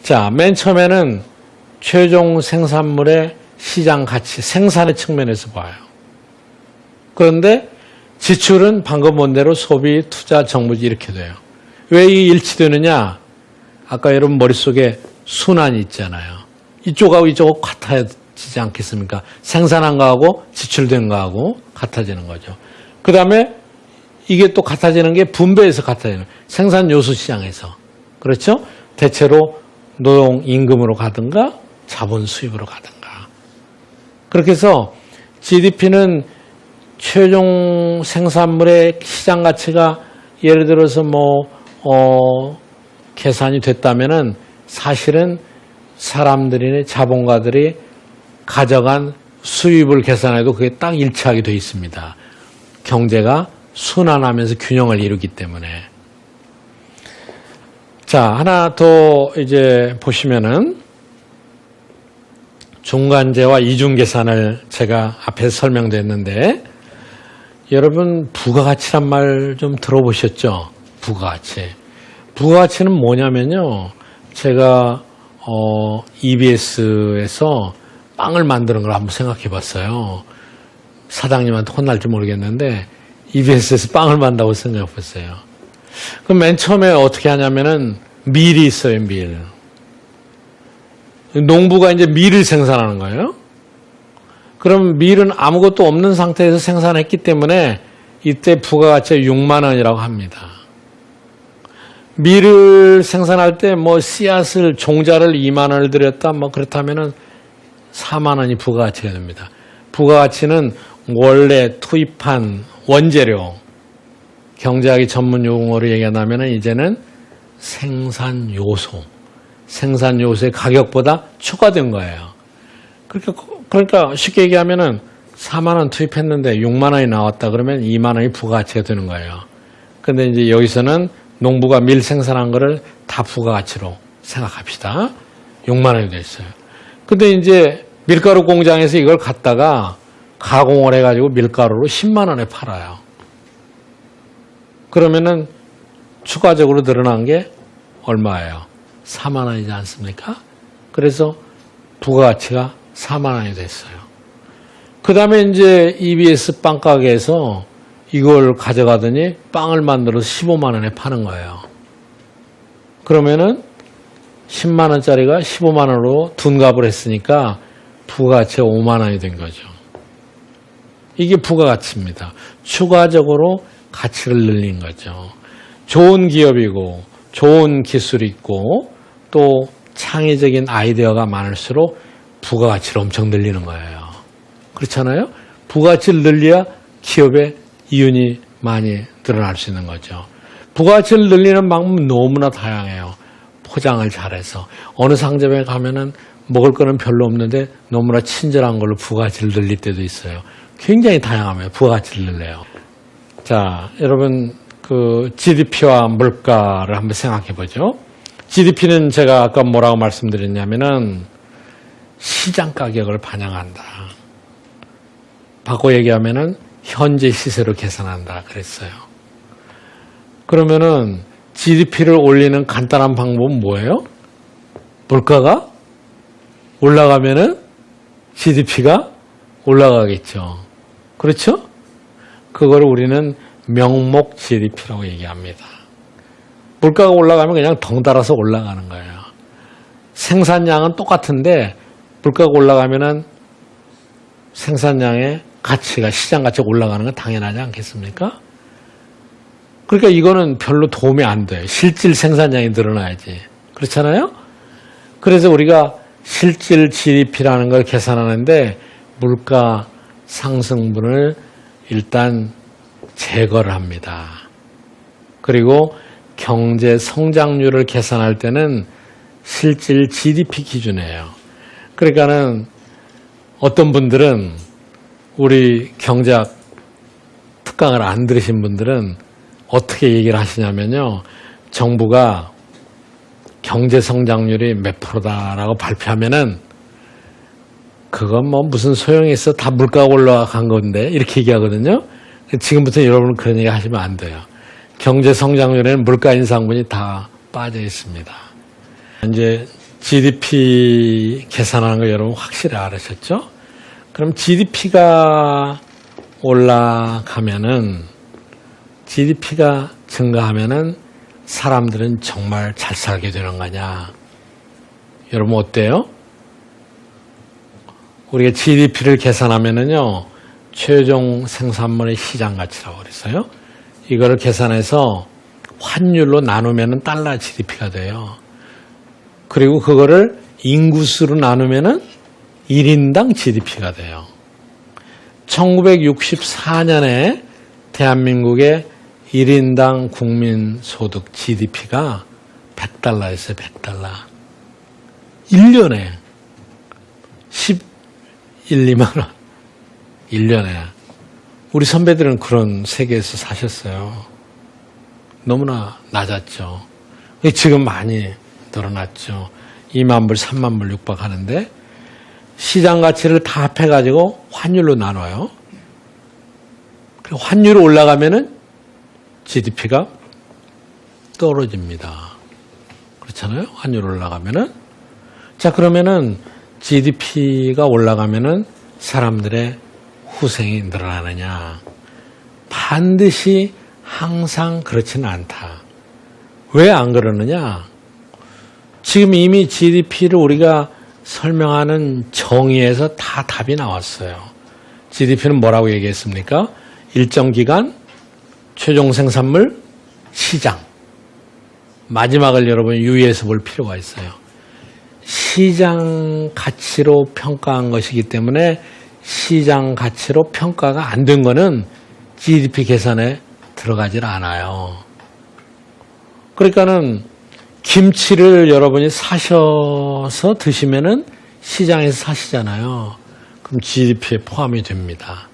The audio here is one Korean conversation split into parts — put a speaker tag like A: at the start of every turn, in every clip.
A: 자, 맨 처음에는 최종 생산물의 시장 가치, 생산의 측면에서 봐요. 그런데 지출은 방금 본 대로 소비, 투자, 정부지 이렇게 돼요. 왜 이게 일치되느냐? 아까 여러분 머릿속에 순환이 있잖아요. 이쪽하고 이쪽하고 같아지지 않겠습니까? 생산한 거하고 지출된 거하고 같아지는 거죠. 그 다음에 이게 또 같아지는 게 분배해서 같아지는 거예요. 생산 요소 시장에서. 그렇죠? 대체로 노동 임금으로 가든가 자본 수입으로 가든가. 그렇게 해서 GDP는 최종 생산물의 시장 가치가 예를 들어서 계산이 됐다면은 사실은 사람들이, 자본가들이 가져간 수입을 계산해도 그게 딱 일치하게 되어 있습니다. 경제가 순환하면서 균형을 이루기 때문에. 자, 하나 더 이제 보시면은 중간재와 이중계산을 제가 앞에서 설명드렸는데 여러분 부가가치란 말 좀 들어보셨죠? 부가가치. 부가가치는 뭐냐면요. 제가 EBS에서 빵을 만드는 걸 한번 생각해 봤어요. 사장님한테 혼날지 모르겠는데 EBS에서 빵을 만든다고 생각해 봤어요. 그럼 맨 처음에 어떻게 하냐면은 밀이 있어요, 밀. 농부가 이제 밀을 생산하는 거예요. 그럼 밀은 아무것도 없는 상태에서 생산했기 때문에 이때 부가가치가 6만 원이라고 합니다. 밀을 생산할 때 씨앗을, 종자를 2만 원을 들였다, 그렇다면은 4만 원이 부가가치가 됩니다. 부가가치는 원래 투입한 원재료, 경제학의 전문 용어로 얘기한다면 이제는 생산 요소의 가격보다 추가된 거예요. 그러니까 쉽게 얘기하면은 4만 원 투입했는데 6만 원이 나왔다 그러면 2만 원이 부가가치가 되는 거예요. 근데 이제 여기서는 농부가 밀 생산한 거를 다 부가가치로 생각합시다. 6만 원이 됐어요. 근데 이제 밀가루 공장에서 이걸 갖다가 가공을 해가지고 밀가루로 10만 원에 팔아요. 그러면은 추가적으로 늘어난 게 얼마예요? 4만 원이지 않습니까? 그래서 부가가치가 4만 원이 됐어요. 그 다음에 이제 EBS 빵가게에서 이걸 가져가더니 빵을 만들어서 15만 원에 파는 거예요. 그러면은 10만 원짜리가 15만 원으로 둔갑을 했으니까 부가가치가 5만 원이 된 거죠. 이게 부가가치입니다. 추가적으로 가치를 늘린 거죠. 좋은 기업이고 좋은 기술이 있고 또 창의적인 아이디어가 많을수록 부가가치를 엄청 늘리는 거예요. 그렇잖아요? 부가가치를 늘려야 기업의 이윤이 많이 드러날 수 있는 거죠. 부가가치를 늘리는 방법은 너무나 다양해요. 포장을 잘해서 어느 상점에 가면은 먹을 거는 별로 없는데 너무나 친절한 걸로 부가가치를 늘릴 때도 있어요. 굉장히 다양합니다. 부가가치를 늘려요. 자, 여러분 GDP와 물가를 한번 생각해 보죠. GDP는 제가 아까 뭐라고 말씀드렸냐면은 시장 가격을 반영한다. 바꿔 얘기하면은 현재 시세로 계산한다 그랬어요. 그러면은 GDP를 올리는 간단한 방법은 뭐예요? 물가가 올라가면은 GDP가 올라가겠죠. 그렇죠? 그걸 우리는 명목 GDP라고 얘기합니다. 물가가 올라가면 그냥 덩달아서 올라가는 거예요. 생산량은 똑같은데 물가가 올라가면은 생산량의 가치가, 시장 가치가 올라가는 건 당연하지 않겠습니까? 그러니까 이거는 별로 도움이 안 돼요. 실질 생산량이 늘어나야지. 그렇잖아요? 그래서 우리가 실질 GDP라는 걸 계산하는데 물가 상승분을 일단 제거를 합니다. 그리고 경제 성장률을 계산할 때는 실질 GDP 기준이에요. 그러니까는 어떤 분들은 우리 경제학 특강을 안 들으신 분들은 어떻게 얘기를 하시냐면요. 정부가 경제 성장률이 몇 프로다라고 발표하면은 그건 무슨 소용이 있어? 다 물가가 올라간 건데 이렇게 얘기하거든요. 지금부터 여러분 그런 얘기 하시면 안 돼요. 경제 성장률에는 물가 인상분이 다 빠져 있습니다. 이제 GDP 계산하는 거 여러분 확실히 알으셨죠? 그럼 GDP가 올라가면은, GDP가 증가하면은 사람들은 정말 잘 살게 되는 거냐? 여러분 어때요? 우리가 GDP를 계산하면은요, 최종 생산물의 시장 가치라고 그랬어요. 이거를 계산해서 환율로 나누면은 달러 GDP가 돼요. 그리고 그거를 인구수로 나누면은 1인당 GDP가 돼요. 1964년에 대한민국의 1인당 국민소득 GDP가 100달러였어요. 100달러. 1년에 11, 2만 원. 1년에. 우리 선배들은 그런 세계에서 사셨어요. 너무나 낮았죠. 지금 많이 늘어났죠. 2만 불, 3만 불 육박하는데 시장 가치를 다 합해가지고 환율로 나눠요. 환율이 올라가면은 GDP가 떨어집니다. 그렇잖아요? 환율이 올라가면은. 자, 그러면은 GDP가 올라가면은 사람들의 후생이 늘어나느냐? 반드시 항상 그렇지는 않다. 왜 안 그러느냐? 지금 이미 GDP를 우리가 설명하는 정의에서 다 답이 나왔어요. GDP는 뭐라고 얘기했습니까? 일정 기간, 최종 생산물, 시장. 마지막을 여러분 유의해서 볼 필요가 있어요. 시장 가치로 평가한 것이기 때문에 시장 가치로 평가가 안 된 거는 GDP 계산에 들어가질 않아요. 그러니까는 김치를 여러분이 사셔서 드시면은 시장에서 사시잖아요. 그럼 GDP에 포함이 됩니다.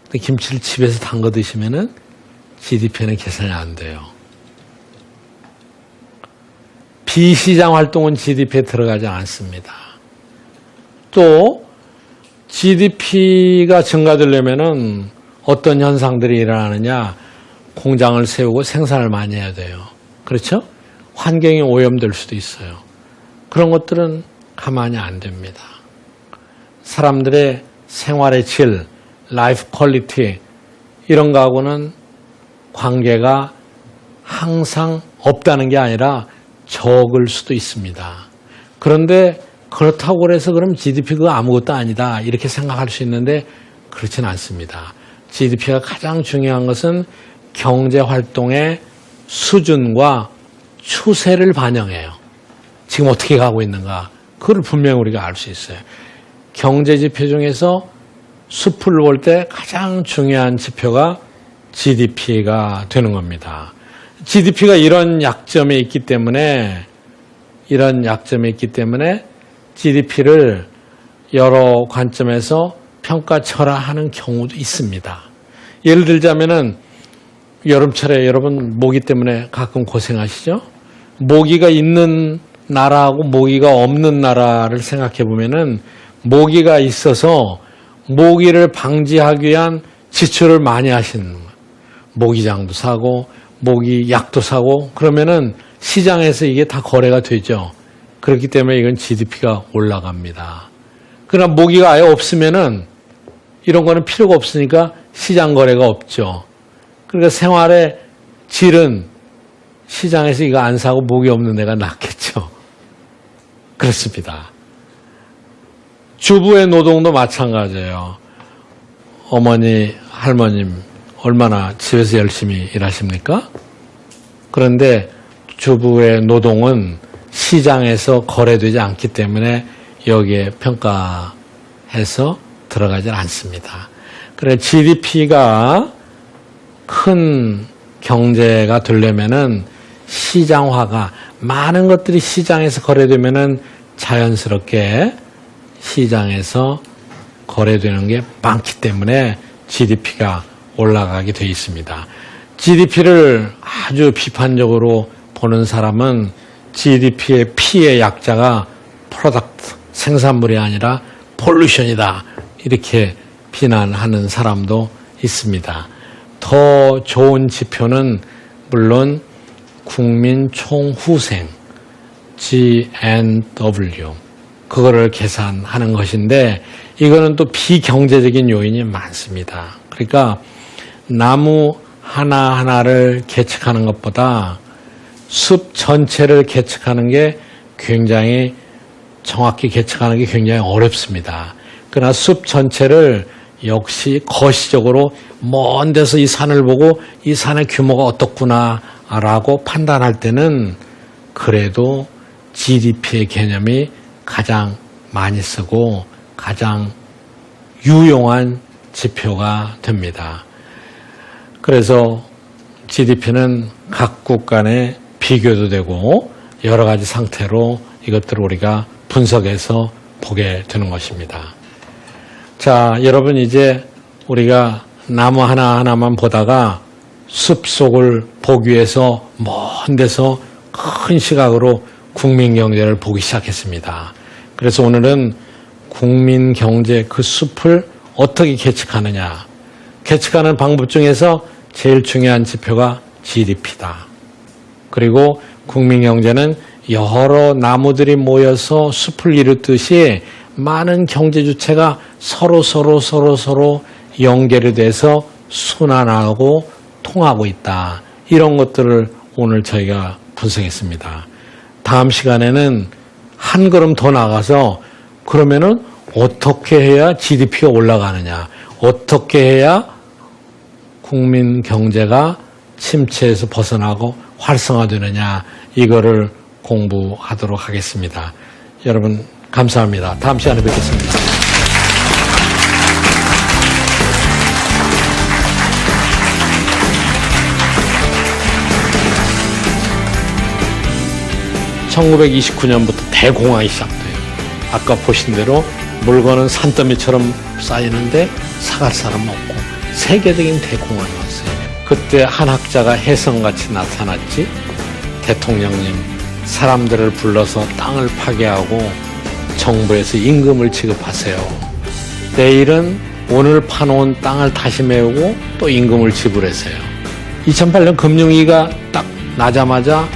A: 근데 김치를 집에서 담궈 드시면은 GDP에는 계산이 안 돼요. 비시장 활동은 GDP에 들어가지 않습니다. 또 GDP가 증가되려면은 어떤 현상들이 일어나느냐? 공장을 세우고 생산을 많이 해야 돼요. 그렇죠? 환경이 오염될 수도 있어요. 그런 것들은 가만히 안 됩니다. 사람들의 생활의 질, 라이프 퀄리티 이런 거하고는 관계가 항상 없다는 게 아니라 적을 수도 있습니다. 그런데 그렇다고 해서 그럼 GDP가 아무것도 아니다 이렇게 생각할 수 있는데 그렇지는 않습니다. GDP가 가장 중요한 것은 경제활동의 수준과 추세를 반영해요. 지금 어떻게 가고 있는가 그걸 분명히 우리가 알 수 있어요. 경제지표 중에서 숲을 볼 때 가장 중요한 지표가 GDP가 되는 겁니다. GDP가 이런 약점이 있기 때문에 GDP를 여러 관점에서 평가철하하는 경우도 있습니다. 예를 들자면은 여름철에 여러분 모기 때문에 가끔 고생하시죠? 모기가 있는 나라하고 모기가 없는 나라를 생각해 보면은 모기가 있어서 모기를 방지하기 위한 지출을 많이 하시는 거예요. 모기장도 사고 모기 약도 사고 그러면은 시장에서 이게 다 거래가 되죠. 그렇기 때문에 이건 GDP가 올라갑니다. 그러나 모기가 아예 없으면은 이런 거는 필요가 없으니까 시장 거래가 없죠. 그러니까 생활의 질은 시장에서 이거 안 사고 모기 없는 데가 낫겠죠. 그렇습니다. 주부의 노동도 마찬가지예요. 어머니, 할머님 얼마나 집에서 열심히 일하십니까? 그런데 주부의 노동은 시장에서 거래되지 않기 때문에 여기에 평가해서 들어가질 않습니다. 그래서 GDP가 큰 경제가 되려면은 시장화가 많은 것들이 시장에서 거래되면은 자연스럽게 시장에서 거래되는 게 많기 때문에 GDP가 올라가게 되어 있습니다. GDP를 아주 비판적으로 보는 사람은 GDP의 P의 약자가 프로덕트, 생산물이 아니라 폴루션이다. 이렇게 비난하는 사람도 있습니다. 더 좋은 지표는 물론 국민 총후생, GNW 그거를 계산하는 것인데 이거는 또 비경제적인 요인이 많습니다. 그러니까 나무 하나하나를 계측하는 것보다 숲 전체를 계측하는 게 굉장히 정확히 계측하는 게 굉장히 어렵습니다. 그러나 숲 전체를 역시 거시적으로 먼 데서 이 산을 보고 이 산의 규모가 어떻구나라고 판단할 때는 그래도 GDP의 개념이 가장 많이 쓰고 가장 유용한 지표가 됩니다. 그래서 GDP는 각국 간의 비교도 되고 여러 가지 상태로 이것들을 우리가 분석해서 보게 되는 것입니다. 자, 여러분 이제 우리가 나무 하나하나만 보다가 숲속을 보기 위해서 먼 데서 큰 시각으로 국민경제를 보기 시작했습니다. 그래서 오늘은 국민경제 그 숲을 어떻게 계측하느냐. 계측하는 방법 중에서 제일 중요한 지표가 GDP다. 그리고 국민경제는 여러 나무들이 모여서 숲을 이루듯이 많은 경제 주체가 서로 연결이 돼서 순환하고 통하고 있다. 이런 것들을 오늘 저희가 분석했습니다. 다음 시간에는 한 걸음 더 나가서 그러면은 어떻게 해야 GDP가 올라가느냐, 어떻게 해야 국민 경제가 침체에서 벗어나고 활성화되느냐, 이거를 공부하도록 하겠습니다. 여러분 감사합니다. 다음 시간에 뵙겠습니다. (1929년부터) 대공황이 시작돼요. 아까 보신 대로 물건은 산더미처럼 쌓이는데 사갈 사람 없고 세계적인 대공황이 왔어요. 그때 한 학자가 혜성같이 나타났지. 대통령님, 사람들을 불러서 땅을 파괴하고 정부에서 임금을 지급하세요. 내일은 오늘 파놓은 땅을 다시 메우고 또 임금을 지불하세요. 2008년 금융위기가 딱 나자마자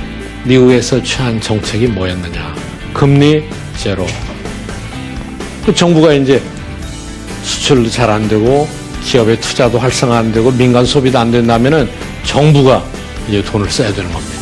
A: 미국에서 취한 정책이 뭐였느냐? 금리 제로. 그 정부가 이제 수출도 잘 안 되고 기업의 투자도 활성화 안 되고 민간 소비도 안 된다면은 정부가 이제 돈을 써야 되는 겁니다.